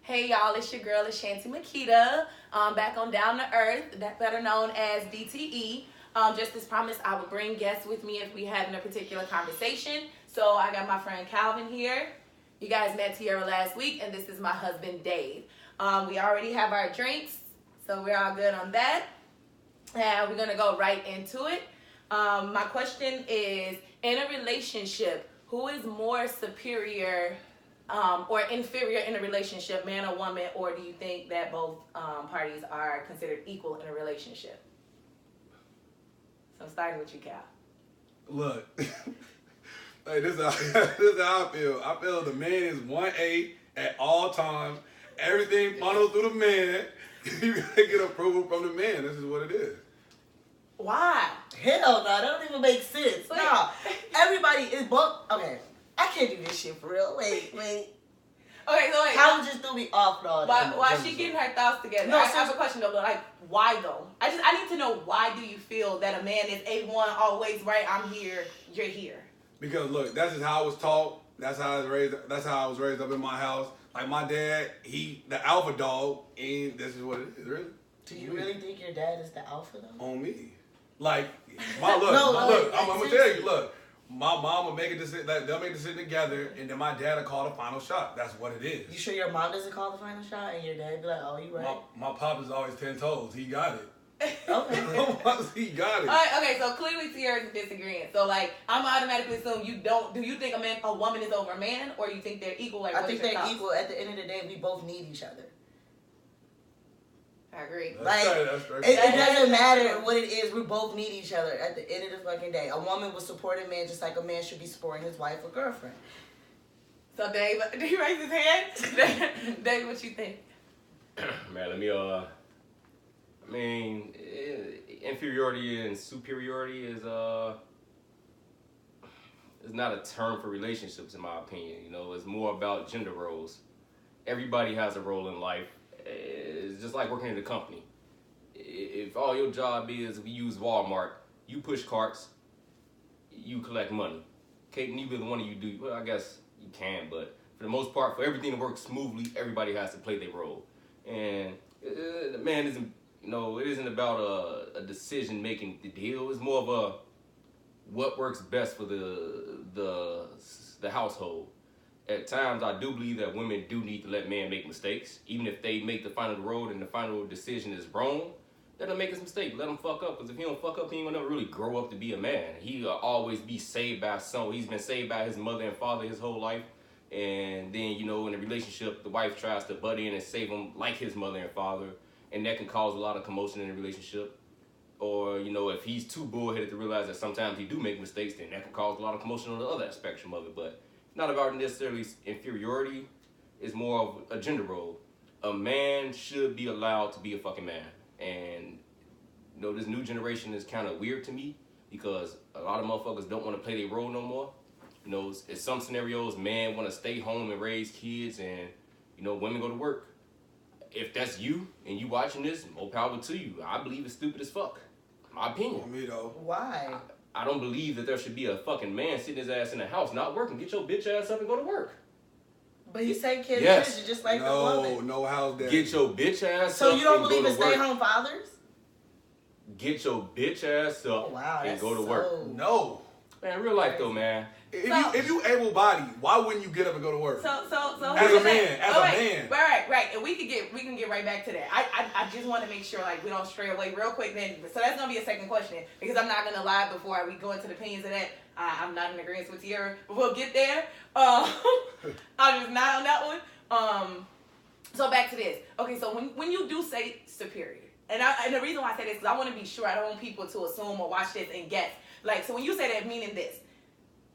Hey y'all, it's your girl Ashanti Makita, back on Down to Earth, better known as DTE. Just as promised, I would bring guests with me if we having a particular conversation. So I got my friend Calvin here. You guys met Tierra last week, and this is my husband Dave. We already have our drinks, so we're all good on that. And we're gonna go right into it. My question is, in a relationship, who is more superior or inferior in a relationship, man or woman, or do you think that both parties are considered equal in a relationship? So I'm starting with you, Cal. Look, hey, this is how I feel. I feel the man is 1A at all times. Everything funnels through the man. You gotta get approval from the man. This is what it is. Why? Hell no, that don't even make sense. No, everybody is both. Okay, I can't do this shit for real. Wait. Okay, so wait. How just threw me off and all that. Why she getting her thoughts together? No, I have a question though. Like, why though? I need to know, why do you feel that a man is A1, always right? I'm here, you're here. Because look, that's just how I was taught. That's how I was raised. That's how I was raised up in my house. Like my dad, he the alpha dog, and this is what it is. Really? Do you really think your dad is the alpha though? On me. Like my look, I'm gonna tell you, look, my mom will make a decision, like, they'll make a decision together, and then my dad will call the final shot. That's what it is. You sure your mom doesn't call the final shot and your dad be like, oh, you right? My pop is always 10 toes. He got it. Okay. He got it. All right, okay, so clearly Tierra's disagreeing. So like, I'm automatically assume you don't. Do you think a woman is over a man, or you think they're equal? Like, I think they're equal. At the end of the day, we both need each other. I agree. That's right. It doesn't matter what it is. We both need each other at the end of the fucking day. A woman will support a man just like a man should be supporting his wife or girlfriend. So Dave, did he raise his hand? Dave, what you think? Man, let me I mean, inferiority and superiority is not a term for relationships, in my opinion. You know, it's more about gender roles. Everybody has a role in life. It's just like working in a company. If all your job is, if we use Walmart, you push carts, you collect money. Okay, neither one of you do. Well, I guess you can, but for the most part, for everything to work smoothly, everybody has to play their role. And the man isn't, you know, it isn't about a decision making the deal. It's more of a what works best for the household. At times, I do believe that women do need to let men make mistakes. Even if they make the final road and the final decision is wrong, let him make his mistake. Let him fuck up. Because if he don't fuck up, he ain't gonna never really grow up to be a man. He'll always be saved by someone. He's been saved by his mother and father his whole life. And then, you know, in a relationship, the wife tries to butt in and save him like his mother and father. And that can cause a lot of commotion in a relationship. Or, you know, if he's too bullheaded to realize that sometimes he do make mistakes, then that can cause a lot of commotion on the other spectrum of it. But not about necessarily inferiority. It's more of a gender role. A man should be allowed to be a fucking man. And, you know, this new generation is kind of weird to me because a lot of motherfuckers don't want to play their role no more. You know, in some scenarios, men want to stay home and raise kids and, you know, women go to work. If that's you and you watching this, more power to you. I believe it's stupid as fuck. My opinion. On me though. Why? I don't believe that there should be a fucking man sitting his ass in the house not working. Get your bitch ass up and go to work. But he's taking care of Yes. the kids just like the woman. No house daddy. Get your bitch ass So up you don't and believe go in to work. stay-home fathers? Get your bitch ass up Oh, wow, and that's go to so... work. No. Man, real life though, man. If you able-bodied, why wouldn't you get up and go to work? So As a man, as a man. Right. And we can get right back to that. I just want to make sure like we don't stray away real quick then. So that's gonna be a second question because I'm not gonna lie before we go into the opinions of that. I'm not in agreement with Tierra, but we'll get there. I'm just not on that one. So back to this. Okay, so when you do say superior, and the reason why I say this is I want to be sure I don't want people to assume or watch this and guess. Like, so when you say that, meaning this,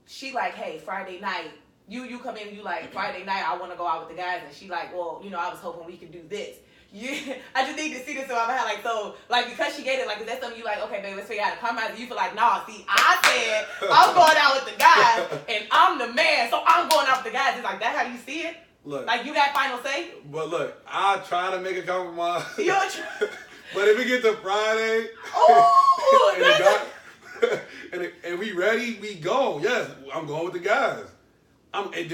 she like, hey, Friday night, you come in, you like, Friday night, I want to go out with the guys, and she like, well, you know, I was hoping we could do this. Yeah, I just need to see this so I'm like, so, like, because she gave it, like, is that something you like, okay, babe, let's figure out a compromise, you feel like, nah, see, I said, I'm going out with the guys, and I'm the man, so I'm going out with the guys. It's like, that how you see it? Look. Like, you got final say? But look, I try to make a compromise. You're But if we get to Friday, oh, and we ready, we go. Yes, I'm going with the guys.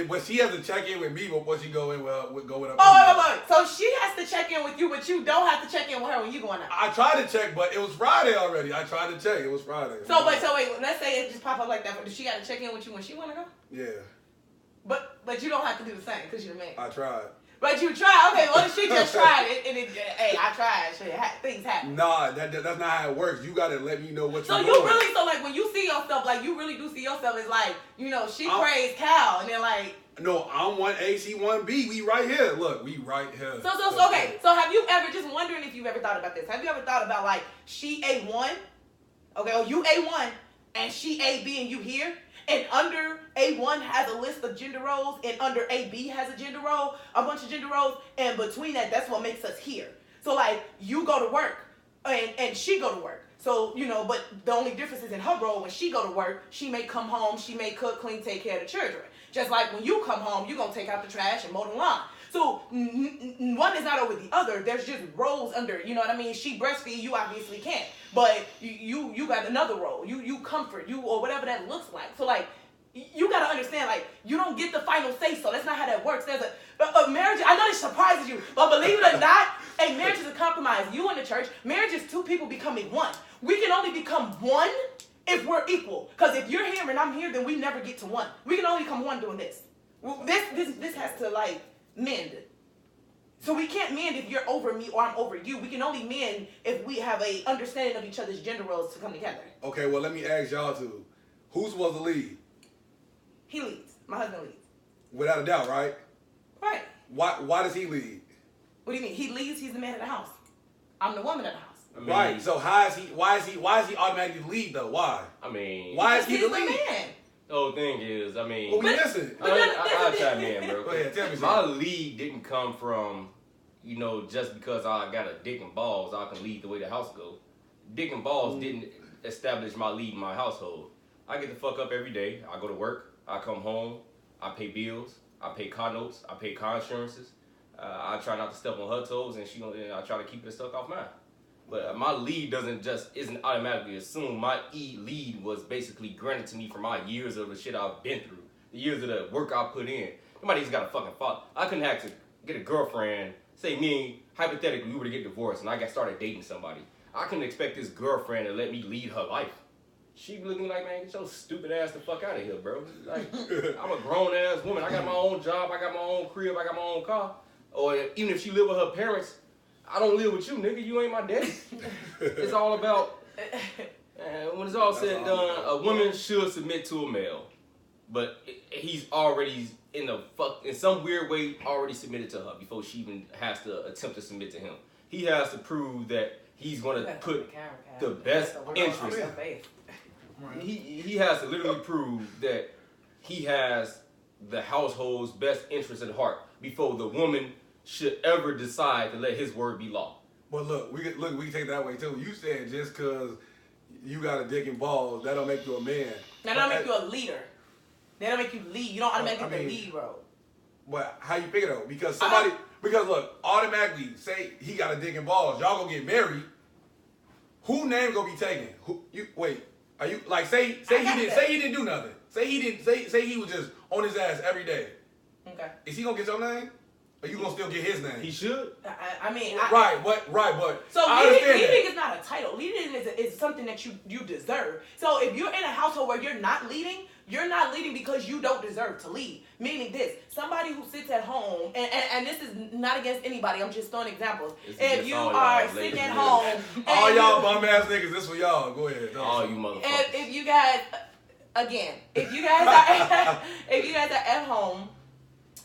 But she has to check in with me before she go in with her. Oh, wait. So she has to check in with you, but you don't have to check in with her when you going out. I tried to check, but it was Friday already. I tried to check. It was Friday. So wait. Let's say it just pop up like that. But does she got to check in with you when she want to go? Yeah. But you don't have to do the same because you're a man. I tried. But you tried. Okay, what if she just tried it and hey, I tried. Shit, things happen. Nah, that's not how it works. You gotta let me know what So you're you doing. really, so like when you see yourself, like you really do see yourself as like, she praised Cal, and then like. No, I'm 1A, she 1B. We right here. Look, we right here. So okay. So have you ever, just wondering if you've ever thought about this? Have you ever thought about like she A1, okay, or you A1, and she AB and you here? And under A1 has a list of gender roles, and under AB has a gender role, a bunch of gender roles, and between that's what makes us here. So like you go to work, and she go to work. So but the only difference is in her role. When she go to work, she may come home, she may cook, clean, take care of the children. Just like when you come home, you gonna take out the trash and mow the lawn. So one is not over the other. There's just roles under. You know what I mean? She breastfeed, you obviously can't. But you got another role. You comfort, or whatever that looks like. So like you gotta understand, like you don't get the final say. So that's not how that works. There's a marriage. I know this surprises you, but believe it or not, a marriage is a compromise. You in the church, marriage is two people becoming one. We can only become one if we're equal. Because if you're here and I'm here, then we never get to one. We can only become one doing this. This has to like mend. So we can't mend if you're over me or I'm over you. We can only mend if we have a understanding of each other's gender roles to come together. Okay, well let me ask y'all two. Who's supposed to lead? He leads. My husband leads. Without a doubt, right? Right. Why does he lead? What do you mean? He leads, he's the man of the house. I'm the woman of the house. I mean, Right. So why is he automatically lead though? Why? I mean, Why is he He's the the lead? man. the whole thing is, I mean, Well, we listen. I'll chime in, bro. Go ahead, tell me My something. lead didn't come from, just because I got a dick and balls, I can lead the way the house goes. Dick and balls didn't establish my lead in my household. I get the fuck up every day. I go to work. I come home. I pay bills. I pay car notes. I pay car insurances. I try not to step on her toes, and I try to keep it stuck off mine. But my lead isn't automatically assumed. My lead was basically granted to me for my years of the shit I've been through, the years of the work I put in. Nobody's got a fucking fault. I couldn't have to get a girlfriend. Say me, hypothetically, we were to get divorced, and I started dating somebody. I couldn't expect this girlfriend to let me lead her life. She be looking like, man, get your stupid ass the fuck out of here, bro. Like, I'm a grown ass woman. I got my own job. I got my own crib. I got my own car. Or even if she live with her parents, I don't live with you, nigga. You ain't my daddy. It's all about, when it's all said and done, a woman should submit to a male. But he's already in some weird way already submitted to her before she even has to attempt to submit to him. He has to prove that he's going to put the best interest. He has to literally prove that he has the household's best interest at heart before the woman should ever decide to let his word be law. But look, we can take it that way too. You said just because you got a dick and balls, that don't make you a man. That don't make you a leader. That don't make you lead. You don't automatically get the lead role. But how you figure though? Because look, automatically say he got a dick and balls, y'all gonna get married. Who name gonna be taken? Are you like say he didn't do nothing. Say he was just on his ass every day. Okay. Is he gonna get your name? Or you gonna still get his name? He should. But so I leading is not a title. Leading is something that you deserve. So if you're in a household where you're not leading because you don't deserve to lead. Meaning this, somebody who sits at home, and this is not against anybody, I'm just throwing examples. If you are sitting at home, all y'all bum ass niggas, this for y'all. Go ahead. All you motherfuckers. If you guys, if you guys are at home,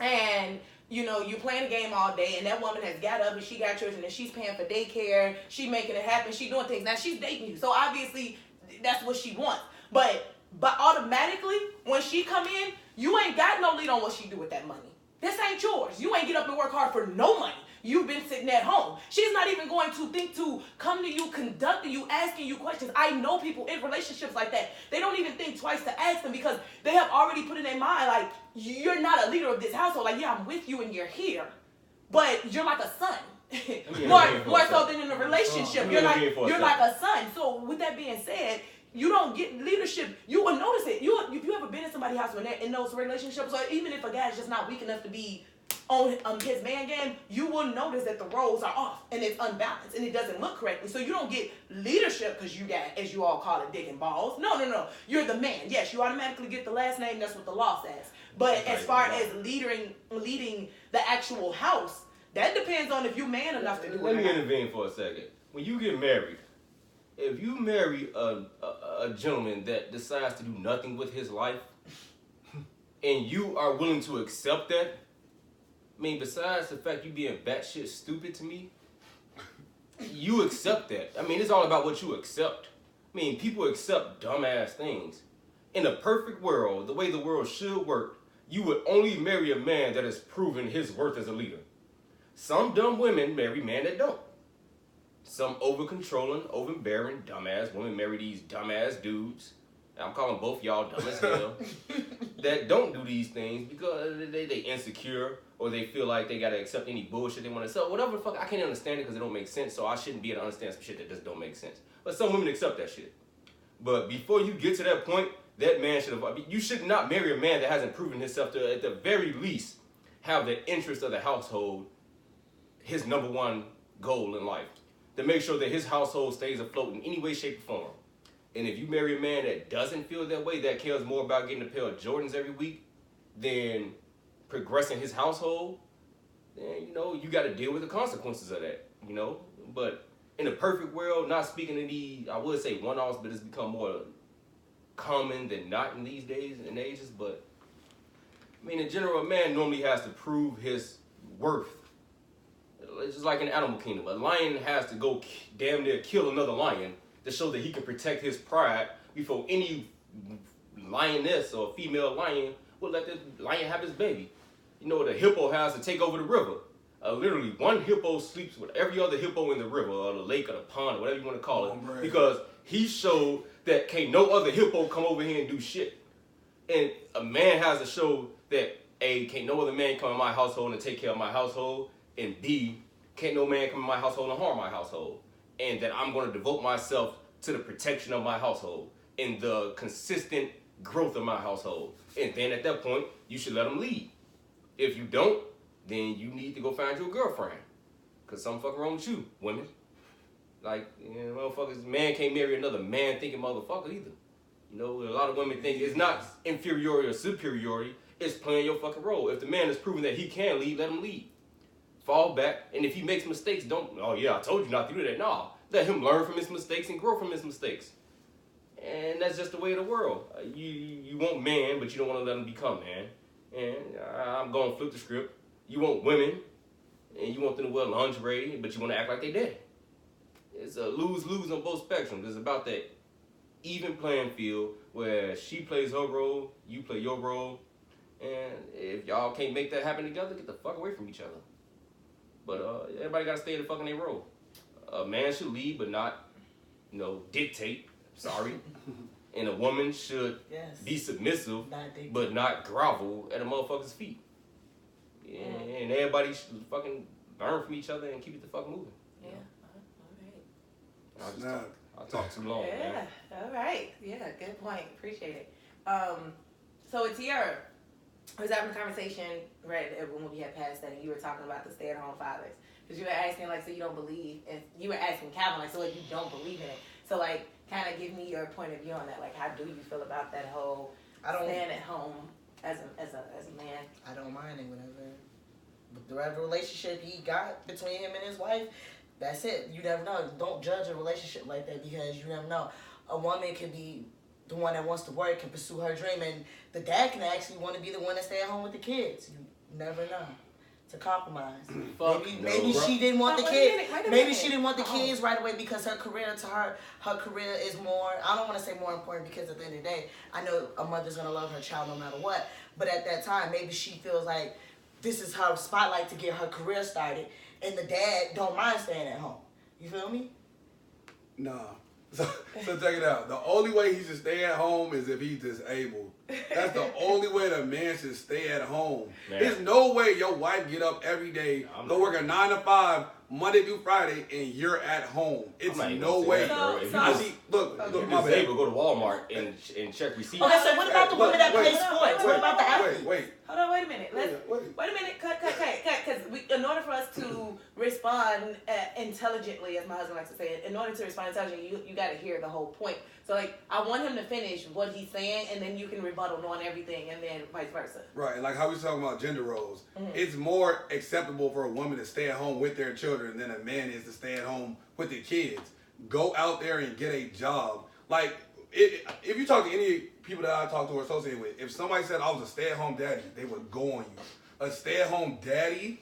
and you playing a game all day, and that woman has got up and she got children and she's paying for daycare, she making it happen, she doing things. Now she's dating you, so obviously that's what she wants. But automatically, when she come in, you ain't got no lead on what she do with that money. This ain't yours. You ain't get up and work hard for no money. You've been sitting at home. She's not even going to think to come to you, conducting you, asking you questions. I know people in relationships like that. They don't even think twice to ask them because they have already put in their mind, like, you're not a leader of this household. Like, yeah, I'm with you and you're here, but you're like a son. more so than in a relationship. You're like a son. So with that being said, you don't get leadership. You will notice it. If you ever been in somebody's house when they're in those relationships, or even if a guy's just not weak enough to be on his man game, you will notice that the roles are off and it's unbalanced and it doesn't look correctly. So you don't get leadership because you got, as you all call it, dick and balls. No. You're the man. Yes, you automatically get the last name. That's what the law says. But as far as leading the actual house, that depends on if you're man enough to do it. Let me intervene for a second. When you get married, if you marry a gentleman that decides to do nothing with his life, and you are willing to accept that, I mean, besides the fact you being batshit stupid to me, you accept that. I mean, it's all about what you accept. I mean, people accept dumbass things. In a perfect world, the way the world should work, you would only marry a man that has proven his worth as a leader. Some dumb women marry men that don't. Some over-controlling, overbearing, dumbass women marry these dumbass dudes. I'm calling both y'all dumb as hell. That don't do these things because they insecure or they feel like they gotta accept any bullshit they want to sell. Whatever the fuck, I can't understand it because it don't make sense, so I shouldn't be able to understand some shit that just don't make sense. But some women accept that shit. But before you get to that point, that man should have. You should not marry a man that hasn't proven himself to, at the very least, have the interest of the household his number one goal in life. To make sure that his household stays afloat in any way, shape, or form. And if you marry a man that doesn't feel that way, that cares more about getting a pair of Jordans every week than progressing his household, then, you know, you got to deal with the consequences of that, you know. But in a perfect world, not speaking of the, I would say one-offs, but it's become more common than not in these days and ages. But, I mean, in general, a man normally has to prove his worth. It's just like in Animal Kingdom. A lion has to go damn near kill another lion to show that he can protect his pride before any lioness or female lion will let the lion have his baby. You know, the hippo has to take over the river. Literally, one hippo sleeps with every other hippo in the river or the lake or the pond or whatever you want to call it, because he showed that can't no other hippo come over here and do shit. And a man has to show that A, can't no other man come in my household and take care of my household, and B, can't no man come in my household and harm my household. And that I'm going to devote myself to the protection of my household and the consistent growth of my household. And then at that point, you should let him lead. If you don't, then you need to go find you a girlfriend. Because something fucking wrong with you, women. Like, you know, motherfuckers, man can't marry another man-thinking motherfucker either. You know, a lot of women think it's not inferiority or superiority, it's playing your fucking role. If the man is proving that he can lead, let him lead. Fall back, and if he makes mistakes, don't, oh yeah, I told you not to do that. No, let him learn from his mistakes and grow from his mistakes. And that's just the way of the world. You want man, but you don't want to let him become man. And I'm going to flip the script. You want women, and you want them to wear lingerie, but you want to act like they dead. It's a lose-lose on both spectrums. It's about that even playing field where she plays her role, you play your role, and if y'all can't make that happen together, get the fuck away from each other. But everybody got to stay in the fucking their role. A man should lead, but not, you know, dictate. Sorry. And a woman should be submissive, but not grovel at a motherfucker's feet. Yeah, and everybody should fucking learn from each other and keep it the fuck moving. Yeah. All right. I'll talk too long. Yeah. Man. All right. Yeah. Good point. Appreciate it. So it's here. I was having a conversation right when we had passed that, and you were talking about the stay-at-home fathers, because you were asking like, so you don't believe, and you were asking Calvin like, so like you don't believe in it. So like, kind of give me your point of view on that. Like, how do you feel about that whole staying at home as a man? I don't mind it, whatever relationship he got between him and his wife. That's it. You never know. Don't judge a relationship like that, because you never know. A woman could be the one that wants to work and pursue her dream, and the dad can actually want to be the one that stay at home with the kids. You never know. It's a compromise. Maybe she didn't want the kids. Maybe she didn't want the kids right away because her career is more. I don't want to say more important, because at the end of the day, I know a mother's gonna love her child no matter what. But at that time, maybe she feels like this is her spotlight to get her career started, and the dad don't mind staying at home. You feel me? Nah. So check it out. The only way he should stay at home is if he's disabled That's the only way that a man should stay at home. Man. There's no way your wife get up every day, go work a 9 to 5, Monday through Friday, and you're at home. It's not even no gonna say way. that, bro. If you I just- see. Look, If look, you my just bad. able to go to Walmart and check receipts. Okay, so what about the women that play sports? What about the athletes? Wait. Hold on, wait a minute. Wait Wait. a minute. Cut. Because in order for us to respond intelligently, as my husband likes to say, in order to respond intelligently, you got to hear the whole point. So, like, I want him to finish what he's saying, and then you can rebuttal on everything, and then vice versa. Right, and like how we talking about gender roles, Mm-hmm. it's more acceptable for a woman to stay at home with their children than a man is to stay at home with the kids. Go out there and get a job. Like, if you talk to any people that I talk to or associate with, if somebody said I was a stay-at-home daddy, they would go on you. A stay-at-home daddy,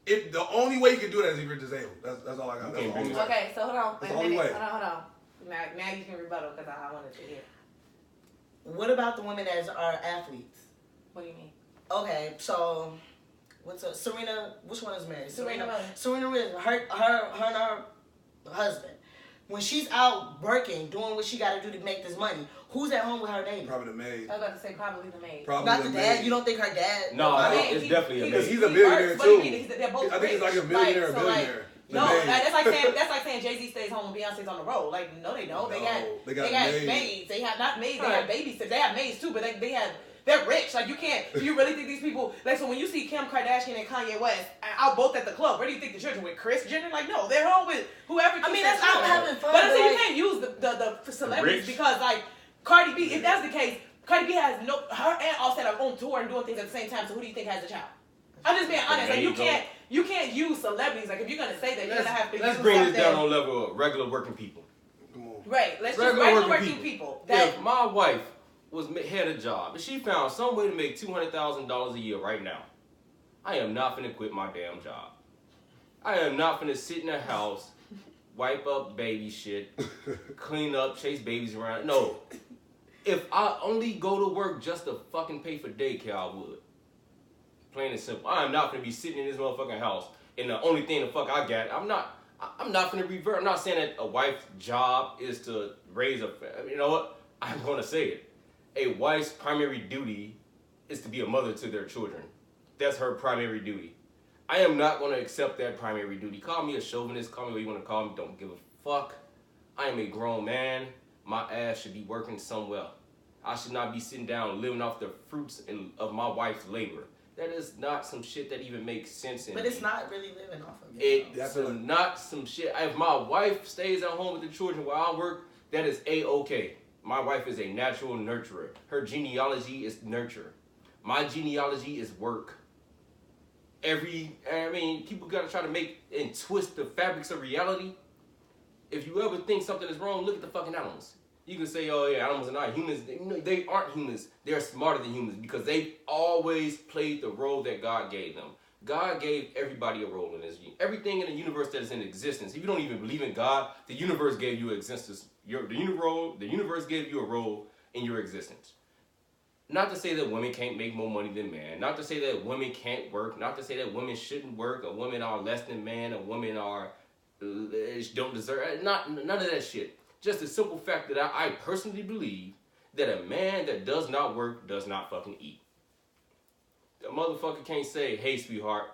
the only way you can do that is if you're disabled. That's all I got. That's the only way. Okay, so hold on. That's Wait the a only minute. way. Hold on. Now you can rebuttal because I wanted to hear. What about the women that are athletes? What do you mean? Okay, so what's up? Serena, which one is married? Serena Williams. Serena Williams, her and her husband. When she's out working, doing what she got to do to make this money, who's at home with her baby? Probably the maid. I was about to say probably the maid. Probably Not the dad. maid. You don't think her dad? No, I mean, it's definitely a Because maid. he's a billionaire works, what do you too. mean? They're both I think it's like a rich. millionaire or so, like, billionaire. The no, maid. that's like saying Jay-Z stays home and Beyonce's on the road. Like, no, they don't. No, they they got got maids. maids. They have not maids. They Right. have babysitters. They have maids too, but they're rich. Like, you can't. Do you really think these people? Like, so when you see Kim Kardashian and Kanye West out both at the club, where do you think the children with Kris Jenner? Like, no, they're home with whoever. I mean, keeps that's their out children. having fun, But I'm saying but you like- can't use the celebrities rich. because like Cardi B. If that's the case, Cardi B has no. Her and Offset are on tour and doing things at the same time. So who do you think has the child? I'm just being honest. Like, you can't use celebrities. Like, if you're gonna say that, you're gonna have to Let's use bring this something. down on level of regular working people. Come on. Right. Let's just Regular regular working working people. If my wife had a job and she found some way to make $200,000 a year right now, I am not finna quit my damn job. I am not finna sit in the house, wipe up baby shit, clean up, chase babies around. No. If I only go to work just to fucking pay for daycare, I would. Plain and simple. I am not gonna be sitting in this motherfucking house and the only thing the fuck I got, I'm not gonna revert. I'm not saying that a wife's job is to raise a, you know what? I'm gonna say it. A wife's primary duty is to be a mother to their children. That's her primary duty. I am not gonna accept that primary duty. Call me a chauvinist, call me what you wanna call me, don't give a fuck. I am a grown man. My ass should be working somewhere. I should not be sitting down living off the fruits of my wife's labor. That is not some shit that even makes sense in But me. it's not really living off of it. It's Definitely. not some shit. If my wife stays at home with the children while I work, that is A-okay. My wife is a natural nurturer. Her genealogy is nurture. My genealogy is work. People gotta try to make and twist the fabrics of reality. If you ever think something is wrong, look at the fucking animals. You can say, oh yeah, animals are not humans. They aren't humans. They're smarter than humans because they've always played the role that God gave them. God gave everybody a role in this. Everything in the universe that is in existence. If you don't even believe in God, the universe gave you existence. The universe gave you a role in your existence. Not to say that women can't make more money than men. Not to say that women can't work. Not to say that women shouldn't work. Or women are less than men. Or women don't deserve. None of that shit. Just the simple fact that I personally believe that a man that does not work does not fucking eat. The motherfucker can't say, hey, sweetheart,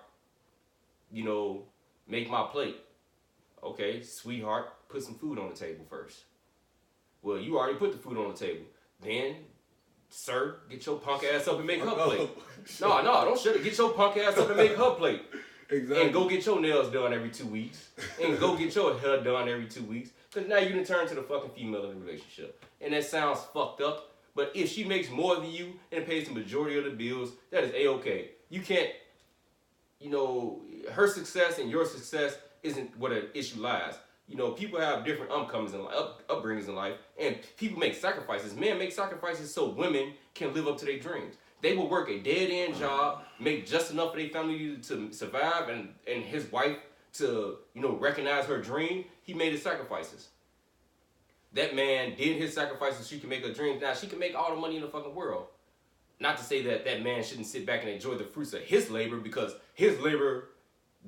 make my plate. Okay, sweetheart, put some food on the table first. Well, you already put the food on the table. Then, sir, get your punk ass up and make her plate. No, don't shut it. Get your punk ass up and make her plate. Exactly. And go get your nails done every 2 weeks. And go get your hair done every 2 weeks. Because now you done turn to the fucking female in the relationship. And that sounds fucked up. But if she makes more than you and pays the majority of the bills, that is A-okay. You can't, her success and your success isn't where the issue lies. People have different upbringings in life. And people make sacrifices. Men make sacrifices so women can live up to their dreams. They will work a dead-end job, make just enough for their family to survive, and his wife to, recognize her dream. He made his sacrifices. That man did his sacrifices so she can make her dreams. Now, she can make all the money in the fucking world. Not to say that that man shouldn't sit back and enjoy the fruits of his labor because his labor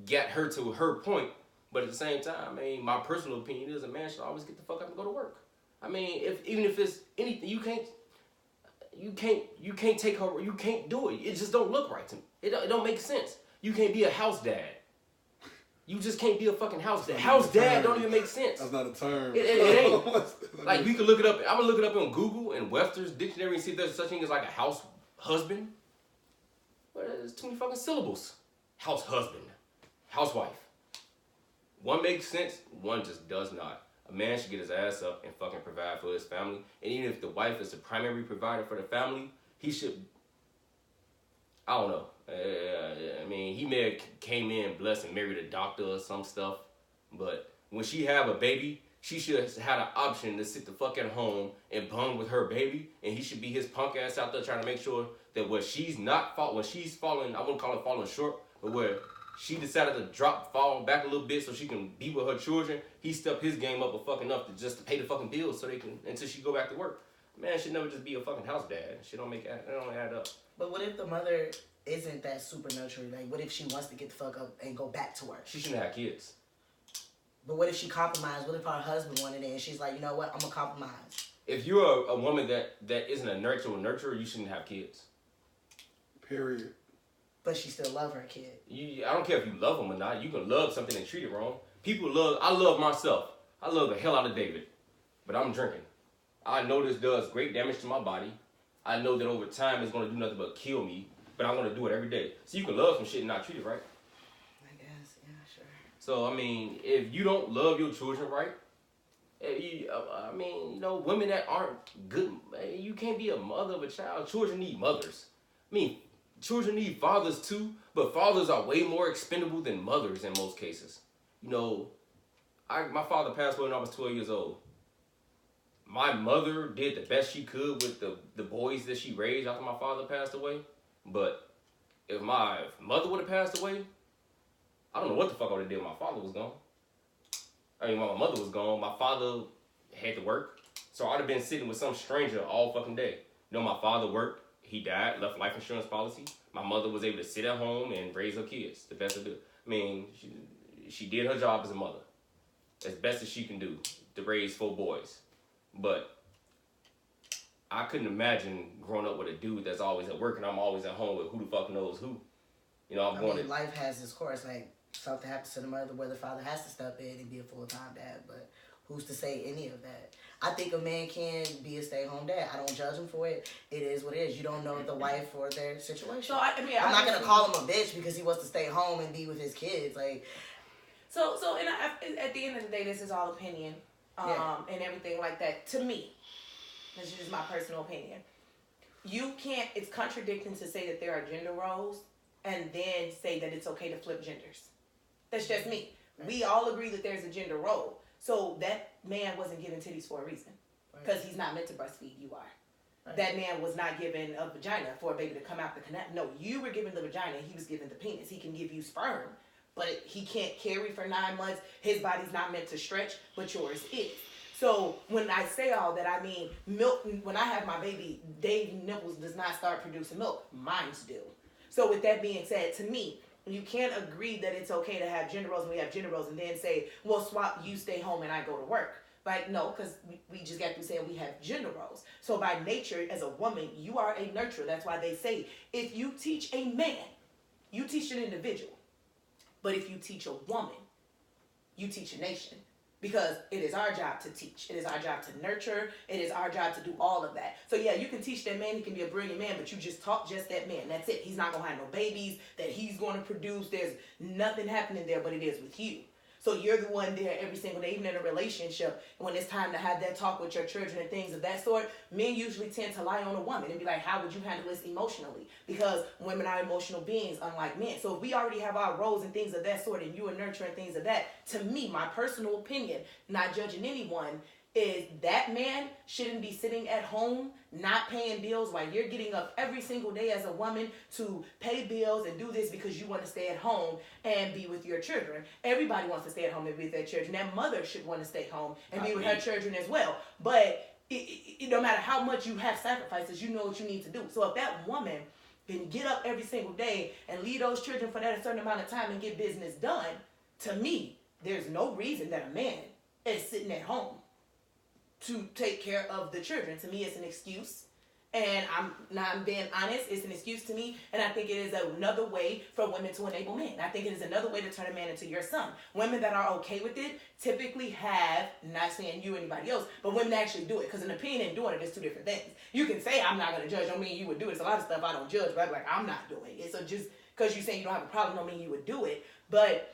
got her to her point. But at the same time, my personal opinion is a man should always get the fuck up and go to work. Even if it's anything, you can't... You can't take her. You can't do it. It just don't look right to me. It don't make sense. You can't be a house dad. You just can't be a fucking house dad. House dad don't even make sense. That's not a term. It ain't. Like, we could look it up. I'm gonna look it up on Google and Webster's dictionary and see if there's such thing as like a house husband. But there's too many fucking syllables. House husband, housewife. One makes sense. One just does not. A man should get his ass up and fucking provide for his family. And even if the wife is the primary provider for the family, he should. I don't know. I mean, he may have came in blessed and married a doctor or some stuff, but when she have a baby, she should have had an option to sit the fuck at home and bond with her baby, and he should be his punk ass out there trying to make sure that when she's falling, I wouldn't call it falling short, but where she decided to fall back a little bit so she can be with her children, he stepped his game up a fucking enough to just pay the fucking bills so they can, until she go back to work. Man should never just be a fucking house dad. It don't add up. But what if the mother isn't that super nurturing? Like, what if she wants to get the fuck up and go back to work? She shouldn't have kids. But what if she compromised? What if her husband wanted it and she's like, you know what, I'm gonna compromise? If you're a woman that isn't a nurturer, you shouldn't have kids. Period. But she still love her kid. I don't care if you love them or not. You can love something and treat it wrong. I love myself. I love the hell out of David. But I'm drinking. I know this does great damage to my body. I know that over time it's going to do nothing but kill me. But I'm going to do it every day. So you can love some shit and not treat it right. I guess, yeah, sure. So, I mean, if you don't love your children right, women that aren't good, you can't be a mother of a child. Children need mothers. I mean, children need fathers too, but fathers are way more expendable than mothers in most cases. You know, my father passed away when I was 12 years old. My mother did the best she could with the boys that she raised after my father passed away. But if my mother would have passed away, I don't know what the fuck I would have did when my father was gone. I mean, when my mother was gone, my father had to work. So I'd have been sitting with some stranger all fucking day. You know, my father worked. He died, left life insurance policy. My mother was able to sit at home and raise her kids the best of it. I mean, she did her job as a mother as best as she can do to raise 4 boys. But I couldn't imagine growing up with a dude that's always at work and I'm always at home with who the fuck knows who. You know, life has its course. Like, something happens to the mother where the father has to step in and be a full-time dad. But who's to say any of that? I think a man can be a stay-at-home dad. I don't judge him for it. It is what it is. You don't know the wife or their situation. So I'm not gonna call him a bitch because he wants to stay home and be with his kids. Like, at the end of the day, this is all opinion, and everything like that. To me, this is just my personal opinion. You can't. It's contradicting to say that there are gender roles and then say that it's okay to flip genders. That's just me. Right. We all agree that there's a gender role. So that man wasn't given titties for a reason. Because he's not meant to breastfeed, you are. Right. That man was not given a vagina for a baby to come out the canal. No, you were given the vagina, he was given the penis. He can give you sperm, but he can't carry for 9 months. His body's not meant to stretch, but yours is. So when I say all that, I mean, milk, when I have my baby, Dave Nipples does not start producing milk. Mine's do. So with that being said, to me, you can't agree that it's okay to have gender roles and we have gender roles and then say, well, swap, you stay home and I go to work. Like, no, because we just got through saying we have gender roles. So by nature, as a woman, you are a nurturer. That's why they say, if you teach a man, you teach an individual. But if you teach a woman, you teach a nation. Because it is our job to teach. It is our job to nurture. It is our job to do all of that. So yeah, you can teach that man. He can be a brilliant man, but you just taught just that man. That's it. He's not going to have no babies that he's going to produce. There's nothing happening there, but it is with you. So you're the one there every single day, even in a relationship. And when it's time to have that talk with your children and things of that sort, men usually tend to lie on a woman and be like, how would you handle this emotionally? Because women are emotional beings, unlike men. So if we already have our roles and things of that sort, and you are nurturing things of that, to me, my personal opinion, not judging anyone, is that man shouldn't be sitting at home not paying bills while you're getting up every single day as a woman to pay bills and do this because you want to stay at home and be with your children. Everybody wants to stay at home and be with their children. That mother should want to stay home and be with her children as well. But no matter how much you have sacrifices, you know what you need to do. So if that woman can get up every single day and lead those children for that a certain amount of time and get business done, to me, there's no reason that a man is sitting at home to take care of the children. To me, it's an excuse. And I'm being honest, it's an excuse to me, and I think it is another way for women to enable men. I think it is another way to turn a man into your son. Women that are okay with it typically have, not saying you or anybody else, but women actually do it. Because an opinion and doing it is two different things. You can say, I'm not going to judge, don't mean you would do it. It's a lot of stuff I don't judge, but I'm like, I'm not doing it. So just because you say you don't have a problem don't mean you would do it. But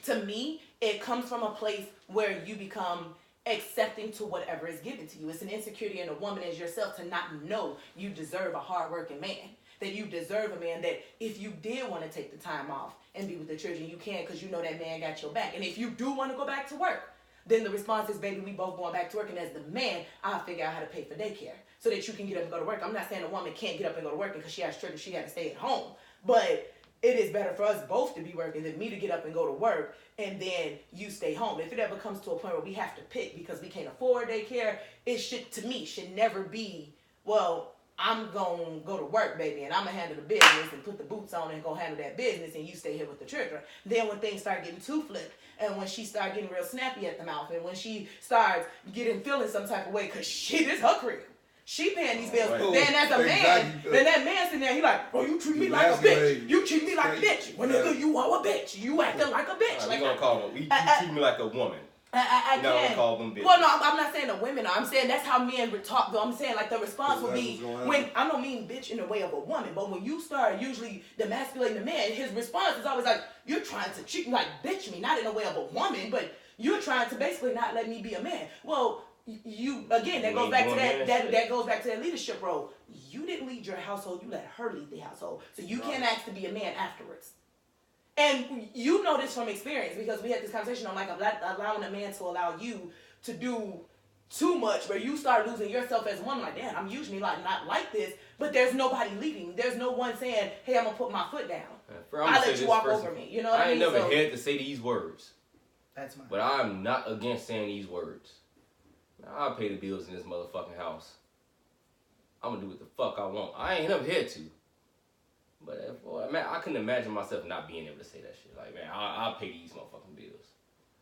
to me, it comes from a place where you become accepting to whatever is given to you. It's an insecurity in a woman as yourself to not know you deserve a hardworking man. That you deserve a man that if you did want to take the time off and be with the children, you can because you know that man got your back. And if you do want to go back to work, then the response is, baby, we both going back to work. And as the man, I'll figure out how to pay for daycare so that you can get up and go to work. I'm not saying a woman can't get up and go to work because she has children, she got to stay at home. But it is better for us both to be working than me to get up and go to work and then you stay home. If it ever comes to a point where we have to pick because we can't afford daycare, it should, to me, should never be, well, I'm going to go to work, baby, and I'm going to handle the business and put the boots on and go handle that business and you stay here with the children. Then when things start getting too flipped and when she start getting real snappy at the mouth and when she starts feeling some type of way because shit, it's her crib. She paying these bills. Right. Then as a man, then that man sitting there, he like, bro, you treat me like a bitch. You treat me like a bitch. When nigga, you are a bitch. You acting like a bitch. We gonna call them. You treat me like a woman. I Now can't. call them bitches. Well, no, I'm not saying the women are. I'm saying that's how men would talk. Though I'm saying like the response would be when I don't mean bitch in the way of a woman, but when you start usually demasculating the man, his response is always like, you're trying to treat me like bitch me, not in a way of a woman, but you're trying to basically not let me be a man. Well, you again, that goes back to that goes back to that leadership role. You didn't lead your household, you let her lead the household. So you can't ask to be a man afterwards. And you know this from experience because we had this conversation on like allowing a man to allow you to do too much where you start losing yourself as a woman. Like, damn, I'm usually like not like this, but there's nobody leading. There's no one saying, hey, I'm gonna put my foot down. I'll let you walk over me. You know what I mean? I ain't never had to say these words. That's mine. But I'm not against saying these words. I'll pay the bills in this motherfucking house. I'm gonna do what the fuck I want. I ain't never had to. But man, I couldn't imagine myself not being able to say that shit. Like, man, I'll pay these motherfucking bills.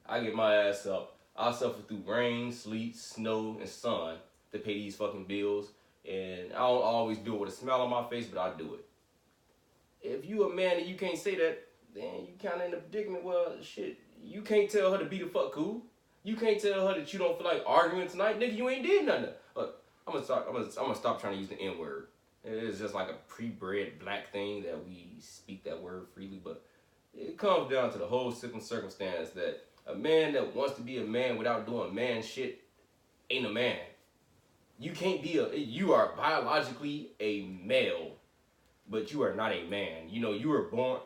I get my ass up. I'll suffer through rain, sleet, snow, and sun to pay these fucking bills. And I don't always do it with a smile on my face, but I do it. If you a man and you can't say that, then you kind of in a predicament. Well, shit, you can't tell her to be the fuck cool. You can't tell her that you don't feel like arguing tonight, nigga. You ain't did nothing. I'm gonna stop trying to use the N word. It's just like a pre-bred black thing that we speak that word freely, but it comes down to the whole circumstance that a man that wants to be a man without doing man shit ain't a man. You can't be you are biologically a male, but you are not a man. You know, you were born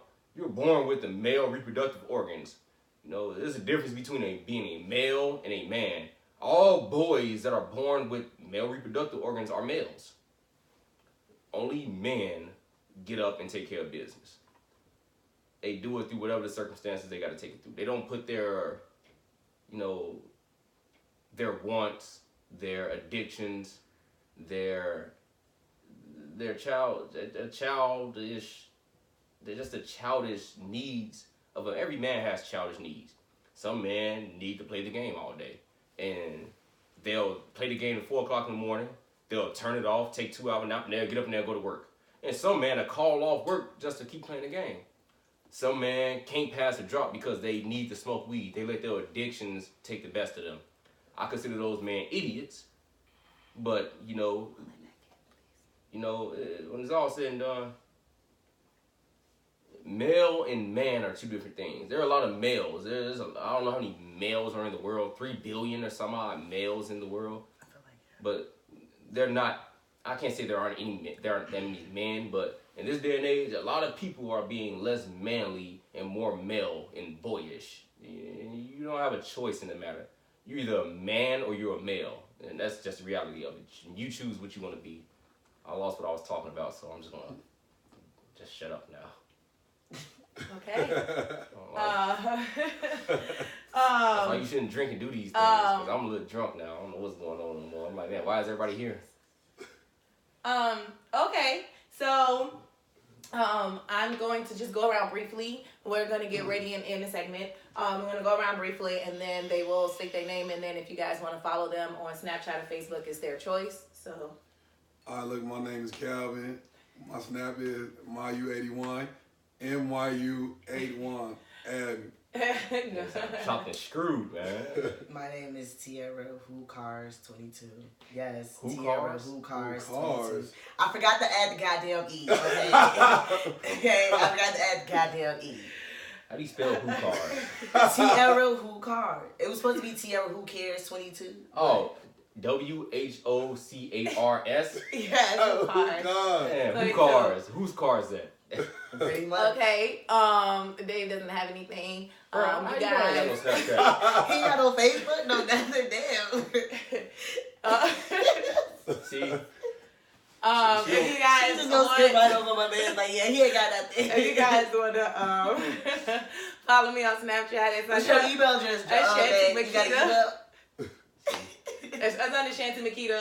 with the male reproductive organs. You know, there's a difference between being a male and a man. All boys that are born with male reproductive organs are males. Only men get up and take care of business. They do it through whatever the circumstances they got to take it through. They don't put their wants, their addictions, they're just the childish needs of every man has childish needs. Some men need to play the game all day, and they'll play the game at 4 o'clock in the morning. They'll turn it off, take 2 hours nap, and they'll get up and they'll go to work. And some men will call off work just to keep playing the game. Some men can't pass a drop because they need to smoke weed. They let their addictions take the best of them. I consider those men idiots, but when it's all said and done, male and man are two different things. There are a lot of males. I don't know how many males are in the world, 3 billion or some odd males in the world. I feel like But they're not, I can't say there aren't that many men, but in this day and age, a lot of people are being less manly and more male and boyish. You don't have a choice in the matter. You're either a man or you're a male, and that's just the reality of it. You choose what you want to be. I lost what I was talking about, so I'm just gonna just shut up now. Okay. That's why you shouldn't drink and do these things, because I'm a little drunk now. I don't know what's going on anymore. I'm like, man, why is everybody here? Okay, so I'm going to just go around briefly. We're going to get ready and end the segment. We're going to go around briefly, and then they will state their name, and then if you guys want to follow them on Snapchat or Facebook, it's their choice. So All right, look, my name is Calvin. My snap is MyU81, MYU81. And Chopped and screwed, man. My name is Tierra Who Cars 22. Yes, Who Tierra Cars? Who Cars Who 22. Cars? I forgot to add the goddamn E. Okay, okay, I forgot to add the goddamn E. How do you spell who cars? Tierra Who Car. It was supposed to be Tierra Who Cares 22. Oh, WHOCARS. Yes, Oh, who cars. God. Man, Like, who cars? Whose cars that? Pretty much. Okay, Dave doesn't have anything. How You you know I ain't got guys. no Snapchat? He got on Facebook? No, nothing. Damn. See, If you She guys just gonna skip want, right over my man. Like, yeah, he ain't got nothing. if you guys want to follow me on Snapchat, it's What's your email address? Shanty You got an Makita. email? it's under Shanty Makita.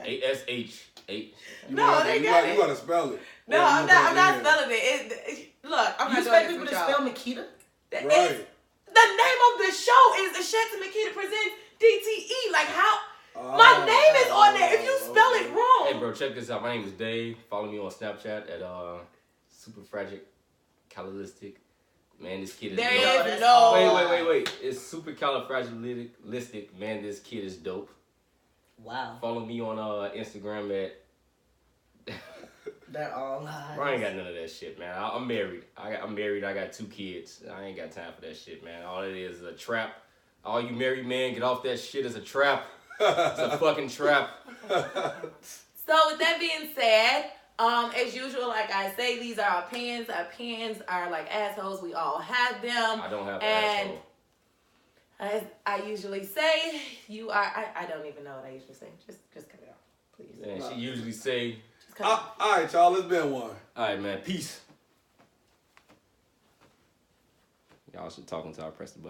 ASH8. No, they got it. You gotta spell it. No, Or you I'm gonna not put it spelling it. Look, I'm You not expect doing people this to with spell y'all. Makita? That in. Right. is- the name of the show is the Shanty Makita presents DTE. Like how my name is on there. If you spell it wrong, Hey, bro, check this out. My name is Dave. Follow me on Snapchat at superfragilistic. Man, this kid is there dope. is that's no. all. Wait. It's supercalifragilistic. Man, this kid is dope. Wow. Follow me on Instagram at. They're all lies. Bro, I ain't got none of that shit, man. I'm married. I'm married. I got 2 kids. I ain't got time for that shit, man. All it is a trap. All you married men, get off that shit. It's a trap. It's a fucking trap. So with that being said, as usual, like I say, these are our opinions. Our opinions are like assholes. We all have them. I don't have an And asshole. as I usually say, you are. I don't even know what I usually say. Just cut it off, please. Man, she usually say, Just cut it off. All right, y'all. It's been one. all right, man, peace. Y'all should talk until I press the button.